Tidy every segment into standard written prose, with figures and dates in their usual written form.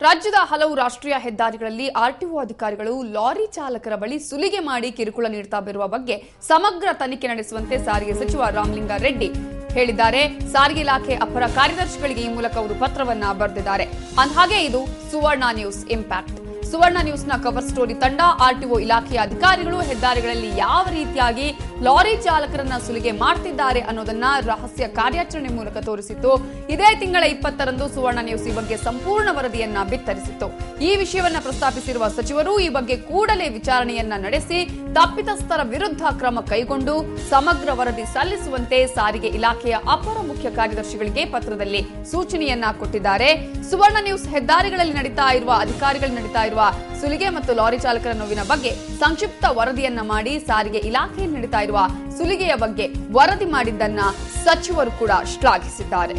ರಾಜ್ಯದ ಹಲವು ರಾಷ್ಟ್ರೀಯ ಹೆದ್ದಾರಿಗಳಲ್ಲಿ ಆರ್ಟಿಒ ಅಧಿಕಾರಿಗಳು ಲಾರಿ ಚಾಲಕರ ಬಳಿ ಸುಲಿಗೆ ಮಾಡಿ ಕಿರುಕುಳ ನೀಡುತ್ತಾ ಬರುವ ಬಗ್ಗೆ ಸಮಗ್ರ ತನಿಖೆ ನಡೆಸುವಂತೆ ಸಾರಿಗೆ ಸಚಿವ ರಾಮಲಿಂಗಾರೆಡ್ಡಿ ಹೇಳಿದ್ದಾರೆ. ಸಾರಿಗೆ ಇಲಾಖೆ ಅಪರ ಕಾರ್ಯದರ್ಶಿಗಳಿಗೆ ಈ ಮೂಲಕ ಅವರು ಪತ್ರವನ್ನ ಬರೆದಿದ್ದಾರೆ. ಹಾಗೆ ಇದು ಸುವರ್ಣ ನ್ಯೂಸ್ ಇಂಪ್ಯಾಕ್ಟ್. ಸುವರ್ಣ ನ್ಯೂಸ್ನ ಕವರ್ ಸ್ಟೋರಿ ತಂಡ ಆರ್ಟಿಒ ಇಲಾಖೆಯ ಅಧಿಕಾರಿಗಳು ಹೆದ್ದಾರಿಗಳಲ್ಲಿ ಯಾವ ರೀತಿಯಾಗಿ ಲಾರಿ ಚಾಲಕರನ್ನ ಸುಲಿಗೆ ಮಾಡ್ತಿದ್ದಾರೆ ಅನ್ನೋದನ್ನ ರಹಸ್ಯ ಕಾರ್ಯಾಚರಣೆ ಮೂಲಕ ತೋರಿಸಿತ್ತು. ಇದೇ ತಿಂಗಳ 20ರಂದು ಸುವರ್ಣ ನ್ಯೂಸ್ ಈ ಬಗ್ಗೆ ಸಂಪೂರ್ಣ ವರದಿಯನ್ನ ಬಿತ್ತರಿಸಿತ್ತು. ಈ ವಿಷಯವನ್ನ ಪ್ರಸ್ತಾಪಿಸಿರುವ ಸಚಿವರು ಈ ಬಗ್ಗೆ ಕೂಡಲೇ ವಿಚಾರಣೆಯನ್ನ ನಡೆಸಿ ತಪ್ಪಿತಸ್ಥರ ವಿರುದ್ಧ ಕ್ರಮ ಕೈಗೊಂಡು ಸಮಗ್ರ ವರದಿ ಸಲ್ಲಿಸುವಂತೆ ಸಾರಿಗೆ ಇಲಾಖೆಯ ಅಪರ ಮುಖ್ಯ ಕಾರ್ಯದರ್ಶಿಗಳಿಗೆ ಪತ್ರದಲ್ಲಿ ಸೂಚನೆಯನ್ನ ಕೊಟ್ಟಿದ್ದಾರೆ. ಸುವರ್ಣ ನ್ಯೂಸ್ ಹೆದ್ದಾರಿಗಳಲ್ಲಿ ಅಧಿಕಾರಿಗಳು ನಡೀತಾ ಇರುವ ಸುಲಿಗೆ ಮತ್ತು ಲಾರಿ ಚಾಲಕರ ನೋವಿನ ಬಗ್ಗೆ ಸಂಕ್ಷಿಪ್ತ ವರದಿಯನ್ನ ಮಾಡಿ ಸಾರಿಗೆ ಇಲಾಖೆಯಲ್ಲಿ ನಡೀತಾ ಇರುವ ಸುಲಿಗೆಯ ಬಗ್ಗೆ ವರದಿ ಮಾಡಿದ್ದನ್ನ ಸಚಿವರು ಕೂಡ ಶ್ಲಾಘಿಸಿದ್ದಾರೆ.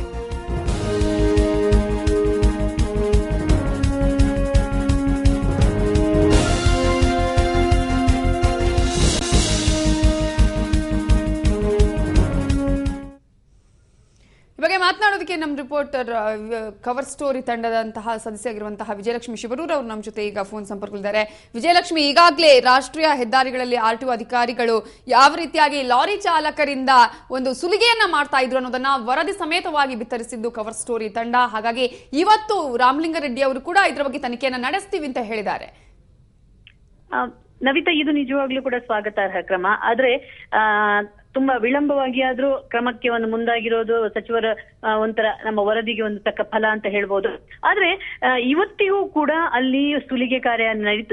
ಈ ಬಗ್ಗೆ ಮಾತನಾಡೋದಕ್ಕೆ ನಮ್ಮ ರಿಪೋರ್ಟರ್ ಕವರ್ ಸ್ಟೋರಿ ತಂಡದಂತಹ ಸದಸ್ಯರಾಗಿರುವಂತಹ ವಿಜಯಲಕ್ಷ್ಮಿ ಶಿವರೂರ್ ಅವರು ನಮ್ಮ ಜೊತೆ ಈಗ ಫೋನ್ ಸಂಪರ್ಕದಲ್ಲಿದ್ದಾರೆ. ವಿಜಯಲಕ್ಷ್ಮಿ, ಈಗಾಗಲೇ ರಾಷ್ಟ್ರೀಯ ಹೆದ್ದಾರಿಗಳಲ್ಲಿ ಆರ್ಟಿಒ ಅಧಿಕಾರಿಗಳು ಯಾವ ರೀತಿಯಾಗಿ ಲಾರಿ ಚಾಲಕರಿಂದ ಒಂದು ಸುಲಿಗೆಯನ್ನ ಮಾಡ್ತಾ ಇದ್ರು ಅನ್ನೋದನ್ನ ವರದಿ ಸಮೇತವಾಗಿ ಬಿತ್ತರಿಸಿದ್ದು ಕವರ್ ಸ್ಟೋರಿ ತಂಡ. ಹಾಗಾಗಿ ಇವತ್ತು ರಾಮಲಿಂಗಾರೆಡ್ಡಿ ಅವರು ಕೂಡ ಇದರ ಬಗ್ಗೆ ತನಿಖೆಯನ್ನ ನಡೆಸ್ತೀವಿ ಅಂತ ಹೇಳಿದ್ದಾರೆ. ನವಿತಾ, ಇದು ನಿಜವಾಗ್ಲೂ ಕೂಡ ಸ್ವಾಗತಾರ್ಹ ಕ್ರಮ. ಆದ್ರೆ ತುಂಬಾ ವಿಳಂಬವಾಗಿ ಆದ್ರೂ ಕ್ರಮಕ್ಕೆ ಒಂದು ಮುಂದಾಗಿರೋದು ಸಚಿವರ ಒಂಥರ ನಮ್ಮ ವರದಿಗೆ ಒಂದು ತಕ್ಕ ಫಲ ಅಂತ ಹೇಳ್ಬೋದು. ಆದ್ರೆ ಇವತ್ತಿಗೂ ಕೂಡ ಅಲ್ಲಿ ಸುಲಿಗೆ ಕಾರ್ಯ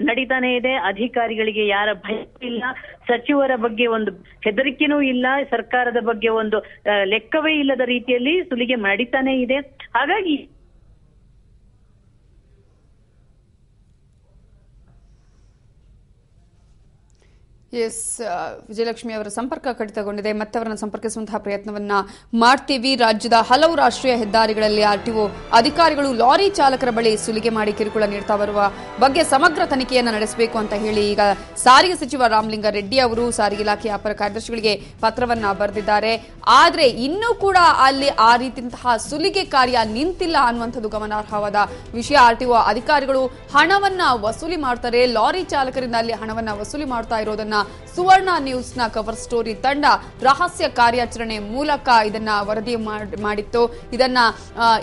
ನಡೀತಾನೆ ಇದೆ. ಅಧಿಕಾರಿಗಳಿಗೆ ಯಾರ ಭಯ ಇಲ್ಲ, ಸಚಿವರ ಬಗ್ಗೆ ಒಂದು ಹೆದರಿಕೆನೂ ಇಲ್ಲ, ಸರ್ಕಾರದ ಬಗ್ಗೆ ಒಂದು ಲೆಕ್ಕವೇ ಇಲ್ಲದ ರೀತಿಯಲ್ಲಿ ಸುಲಿಗೆ ನಡೀತಾನೆ ಇದೆ. ಹಾಗಾಗಿ ವಿಜಯಲಕ್ಷ್ಮಿ ಅವರ ಸಂಪರ್ಕ ಕಡಿತಗೊಂಡಿದೆ. ಮತ್ತೆ ಅವರನ್ನು ಸಂಪರ್ಕಿಸುವಂತಹ ಪ್ರಯತ್ನವನ್ನ ಮಾಡ್ತೀವಿ. ರಾಜ್ಯದ ಹಲವು ರಾಷ್ಟ್ರೀಯ ಹೆದ್ದಾರಿಗಳಲ್ಲಿ ಆರ್ಟಿಒ ಅಧಿಕಾರಿಗಳು ಲಾರಿ ಚಾಲಕರ ಬಳಿ ಸುಲಿಗೆ ಮಾಡಿ ಕಿರುಕುಳ ನೀಡುತ್ತಾ ಬರುವ ಬಗ್ಗೆ ಸಮಗ್ರ ತನಿಖೆಯನ್ನು ನಡೆಸಬೇಕು ಅಂತ ಹೇಳಿ ಈಗ ಸಾರಿಗೆ ಸಚಿವ ರಾಮಲಿಂಗಾರೆಡ್ಡಿ ಅವರು ಸಾರಿಗೆ ಇಲಾಖೆಯ ಅಪರ ಕಾರ್ಯದರ್ಶಿಗಳಿಗೆ ಪತ್ರವನ್ನ ಬರೆದಿದ್ದಾರೆ. ಆದ್ರೆ ಇನ್ನೂ ಕೂಡ ಅಲ್ಲಿ ಆ ರೀತಿಯಂತಹ ಸುಲಿಗೆ ಕಾರ್ಯ ನಿಂತಿಲ್ಲ ಅನ್ನುವಂಥದ್ದು ಗಮನಾರ್ಹವಾದ ವಿಷಯ. ಆರ್ಟಿಒ ಅಧಿಕಾರಿಗಳು ಹಣವನ್ನ ವಸೂಲಿ ಮಾಡ್ತಾರೆ, ಲಾರಿ ಚಾಲಕರಿಂದ ಅಲ್ಲಿ ಹಣವನ್ನ ವಸೂಲಿ ಮಾಡ್ತಾ ಇರೋದನ್ನ ಸುವರ್ಣ ನ್ಯೂಸ್ನ ಕವರ್ ಸ್ಟೋರಿ ತಂಡ ರಹಸ್ಯ ಕಾರ್ಯಾಚರಣೆ ಮೂಲಕ ಇದನ್ನ ವರದಿ ಮಾಡಿತ್ತು. ಇದನ್ನ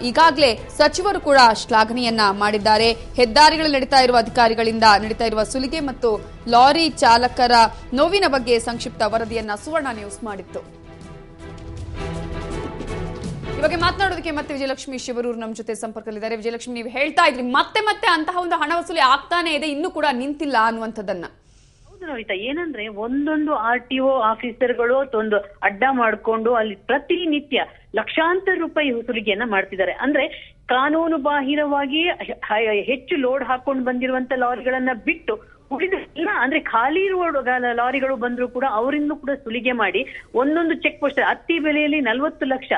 ಈಗಾಗಲೇ ಸಚಿವರು ಕೂಡ ಶ್ಲಾಘನೆಯನ್ನ ಮಾಡಿದ್ದಾರೆ. ಹೆದ್ದಾರಿಗಳಲ್ಲಿ ಅಧಿಕಾರಿಗಳಿಂದ ನಡೀತಾ ಇರುವ ಸುಲಿಗೆ ಮತ್ತು ಲಾರಿ ಚಾಲಕರ ನೋವಿನ ಬಗ್ಗೆ ಸಂಕ್ಷಿಪ್ತ ವರದಿಯನ್ನ ಸುವರ್ಣ ನ್ಯೂಸ್ ಮಾಡಿತ್ತು. ಈ ಬಗ್ಗೆ ಮಾತನಾಡೋದಕ್ಕೆ ಮತ್ತೆ ವಿಜಯಲಕ್ಷ್ಮಿ ಶಿವರೂರ್ ನಮ್ಮ ಜೊತೆ ಸಂಪರ್ಕದಲ್ಲಿದ್ದಾರೆ. ವಿಜಯಲಕ್ಷ್ಮಿ, ನೀವು ಹೇಳ್ತಾ ಇದ್ರಿ ಮತ್ತೆ ಅಂತಹ ಒಂದು ಹಣ ವಸೂಲಿ ಆಗ್ತಾನೆ ಇದೆ, ಇನ್ನೂ ಕೂಡ ನಿಂತಿಲ್ಲ ಅನ್ನುವಂಥದ್ದನ್ನ. ಏನಂದ್ರೆ ಒಂದೊಂದು ಆರ್ಟಿಒ ಆಫೀಸರ್ಗಳು ಒಂದು ಅಡ್ಡ ಮಾಡ್ಕೊಂಡು ಅಲ್ಲಿ ಪ್ರತಿನಿತ್ಯ ಲಕ್ಷಾಂತರ ರೂಪಾಯಿ ಸುಲಿಗೆಯನ್ನ ಮಾಡ್ತಿದ್ದಾರೆ. ಅಂದ್ರೆ ಕಾನೂನು ಬಾಹಿರವಾಗಿ ಹೆಚ್ಚು ಲೋಡ್ ಹಾಕೊಂಡು ಬಂದಿರುವಂತ ಲಾರಿಗಳನ್ನ ಬಿಟ್ಟು ಉಳಿದ ಇಲ್ಲ ಅಂದ್ರೆ ಖಾಲಿ ಇರುವ ಲಾರಿಗಳು ಬಂದ್ರು ಕೂಡ ಅವರಿಂದ ಕೂಡ ಸುಲಿಗೆ ಮಾಡಿ ಒಂದೊಂದು ಚೆಕ್ ಪೋಸ್ಟ್ ಅತ್ತಿ ಬೆಲೆಯಲ್ಲಿ 40 ಲಕ್ಷ,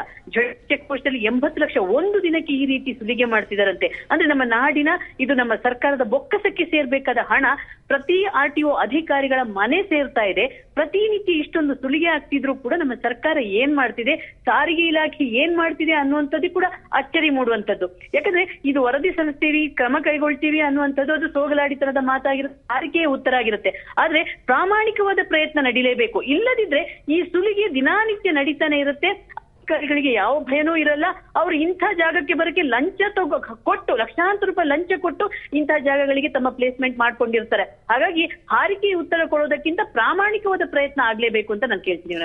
ಚೆಕ್ ಪೋಸ್ಟ್ ಅಲ್ಲಿ 80 ಲಕ್ಷ ಒಂದು ದಿನಕ್ಕೆ ಈ ರೀತಿ ಸುಲಿಗೆ ಮಾಡ್ತಿದಾರಂತೆ. ಅಂದ್ರೆ ನಮ್ಮ ನಾಡಿನ ಇದು ನಮ್ಮ ಸರ್ಕಾರದ ಬೊಕ್ಕಸಕ್ಕೆ ಸೇರ್ಬೇಕಾದ ಹಣ ಪ್ರತಿ ಆರ್ಟಿಒ ಅಧಿಕಾರಿಗಳ ಮನೆ ಸೇರ್ತಾ ಇದೆ. ಪ್ರತಿನಿತ್ಯ ಇಷ್ಟೊಂದು ಸುಲಿಗೆ ಆಗ್ತಿದ್ರು ಕೂಡ ನಮ್ಮ ಸರ್ಕಾರ ಏನ್ ಮಾಡ್ತಿದೆ, ಸಾರಿಗೆ ಇಲಾಖೆ ಏನ್ ಮಾಡ್ತಿದೆ ಅನ್ನುವಂಥದ್ದು ಕೂಡ ಅಚ್ಚರಿ ಮೂಡುವಂತದ್ದು. ಯಾಕಂದ್ರೆ ಇದು ವರದಿ ಸಲ್ಲಿಸ್ತೀವಿ, ಕ್ರಮ ಕೈಗೊಳ್ತೀವಿ ಅನ್ನುವಂಥದ್ದು ಅದು ಸೋಗಲಾಡಿತನದ ಮಾತಾಗಿರುತ್ತೆ, ಸಾರಿಗೆಯ ಉತ್ತರ ಆಗಿರುತ್ತೆ. ಆದ್ರೆ ಪ್ರಾಮಾಣಿಕವಾದ ಪ್ರಯತ್ನ ನಡೀಲೇಬೇಕು. ಇಲ್ಲದಿದ್ರೆ ಈ ಸುಲಿಗೆ ದಿನಾನಿತ್ಯ ನಡೀತಾನೆ ಇರುತ್ತೆ. ಅಧಿಕಾರಿಗಳಿಗೆ ಯಾವ ಭಯನೂ ಇರಲ್ಲ. ಅವ್ರು ಇಂಥ ಜಾಗಕ್ಕೆ ಬರಕ್ಕೆ ಲಂಚ ಕೊಟ್ಟು ಲಕ್ಷಾಂತರ ರೂಪಾಯಿ ಲಂಚ ಕೊಟ್ಟು ಇಂಥ ಜಾಗಗಳಿಗೆ ತಮ್ಮ ಪ್ಲೇಸ್ಮೆಂಟ್ ಮಾಡ್ಕೊಂಡಿರ್ತಾರೆ. ಹಾಗಾಗಿ ಹಾರಿಕೆ ಉತ್ತರ ಕೊಡೋದಕ್ಕಿಂತ ಪ್ರಾಮಾಣಿಕವಾದ ಪ್ರಯತ್ನ ಆಗ್ಲೇಬೇಕು ಅಂತ ನಾನು ಕೇಳ್ತೀನಿ.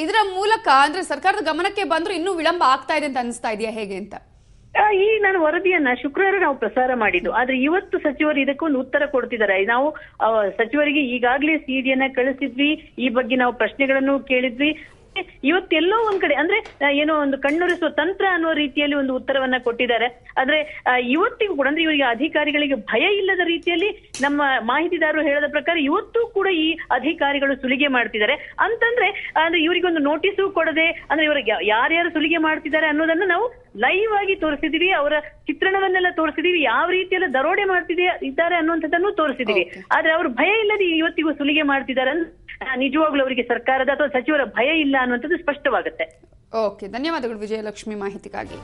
ಇದರ ಮೂಲಕ ಅಂದ್ರೆ ಸರ್ಕಾರದ ಗಮನಕ್ಕೆ ಬಂದ್ರು ಇನ್ನೂ ವಿಳಂಬ ಆಗ್ತಾ ಇದೆ ಅಂತ ಅನಿಸ್ತಾ ಇದೆಯಾ ಹೇಗೆ ಅಂತ? ಈ ನಾನು ವರದಿಯನ್ನ ಶುಕ್ರವಾರ ನಾವು ಪ್ರಸಾರ ಮಾಡಿದ್ದು. ಆದ್ರೆ ಇವತ್ತು ಸಚಿವರು ಇದಕ್ಕೊಂದು ಉತ್ತರ ಕೊಡ್ತಿದ್ದಾರೆ. ನಾವು ಸಚಿವರಿಗೆ ಈಗಾಗಲೇ ಸಿಡಿಯನ್ನ ಕಳಿಸಿದ್ವಿ, ಈ ಬಗ್ಗೆ ನಾವು ಪ್ರಶ್ನೆಗಳನ್ನು ಕೇಳಿದ್ವಿ. ಇವತ್ತೆಲ್ಲೋ ಒಂದ್ ಕಡೆ ಅಂದ್ರೆ ಏನೋ ಒಂದು ಕಣ್ಣೊರೆಸುವ ತಂತ್ರ ಅನ್ನೋ ರೀತಿಯಲ್ಲಿ ಒಂದು ಉತ್ತರವನ್ನ ಕೊಟ್ಟಿದ್ದಾರೆ. ಆದ್ರೆ ಇವತ್ತಿಗೂ ಕೂಡ ಅಂದ್ರೆ ಇವರಿಗೆ ಅಧಿಕಾರಿಗಳಿಗೆ ಭಯ ಇಲ್ಲದ ರೀತಿಯಲ್ಲಿ ನಮ್ಮ ಮಾಹಿತಿದಾರರು ಹೇಳದ ಪ್ರಕಾರ ಇವತ್ತು ಕೂಡ ಈ ಅಧಿಕಾರಿಗಳು ಸುಲಿಗೆ ಮಾಡ್ತಿದ್ದಾರೆ ಅಂತಂದ್ರೆ ಅಂದ್ರೆ ಇವರಿಗೊಂದು ನೋಟಿಸು ಕೊಡದೆ ಅಂದ್ರೆ ಇವರಿಗೆ ಯಾರ್ಯಾರು ಸುಲಿಗೆ ಮಾಡ್ತಿದ್ದಾರೆ ಅನ್ನೋದನ್ನ ನಾವು ಲೈವ್ ಆಗಿ ತೋರಿಸಿದೀವಿ. ಅವರ ಚಿತ್ರಣವನ್ನೆಲ್ಲ ತೋರಿಸಿದೀವಿ, ಯಾವ ರೀತಿಯೆಲ್ಲ ದರೋಡೆ ಇದ್ದಾರೆ ಅನ್ನುವಂಥದ್ದನ್ನು ತೋರಿಸಿದೀವಿ. ಆದ್ರೆ ಅವರು ಭಯ ಇಲ್ಲದೆ ಇವತ್ತಿಗೂ ಸುಲಿಗೆ ಮಾಡ್ತಿದ್ದಾರೆ ಅಂದ್ರೆ ನಿಜವಾಗ್ಲೂ ಅವರಿಗೆ ಸರ್ಕಾರದ ಅಥವಾ ಸಚಿವರ ಭಯ ಇಲ್ಲ ಅನ್ನುವಂಥದ್ದು ಸ್ಪಷ್ಟವಾಗುತ್ತೆ. ಓಕೆ, ಧನ್ಯವಾದಗಳು ವಿಜಯಲಕ್ಷ್ಮಿ ಮಾಹಿತಿಗಾಗಿ.